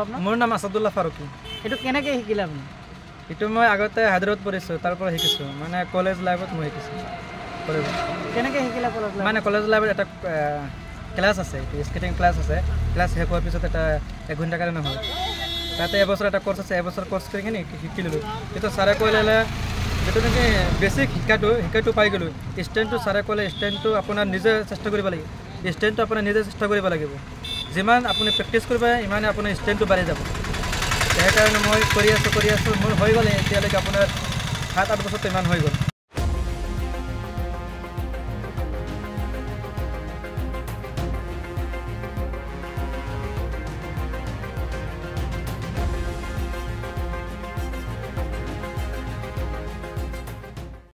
আপোনাৰ? মোৰ নাম আছাদুল্লাহ ফাৰুকি। এইটো কেনেকৈ শিকিলে আপুনি? এইটো মই আগতে হায়দৰাবাদ পঢ়িছোঁ, তাৰ পৰা শিকিছোঁ, মানে কলেজ লাইফত মই শিকিছোঁ। কলেজত কেনেকৈ শিকিলে কলেজ লাইফত? মানে কলেজ লাইফত এটা ক্লাছ আছে, স্কেটিং ক্লাছ আছে। ক্লাছ শেষ হোৱাৰ পিছত এটা 1 ঘণ্টা কাৰণে হয়, তাতে এবছৰ এটা কোৰ্চ আছে, এবছৰ কোৰ্চ কৰি কিনে শিকি ল'লোঁ। কিন্তু ছাৰে ক'লে যিটো নেকি বেছিক শিকাটো পাই গ'লোঁ। ষ্টেণ্ডটো ছাৰে ক'লে ষ্টেণ্ডটো আপোনাৰ নিজে চেষ্টা কৰিব লাগিব, ষ্টেণ্ডটো আপোনাৰ নিজে চেষ্টা কৰিব লাগিব। যিমান আপুনি প্ৰেক্টিছ কৰিব ইমানে আপোনাৰ ষ্টেণ্ডটো বাঢ়ি যাব। সেইকাৰণে মই কৰি আছোঁ, মোৰ হৈ গ'ল এতিয়ালৈকে আপোনাৰ 7-8 বছৰটো ইমান হৈ গ'ল।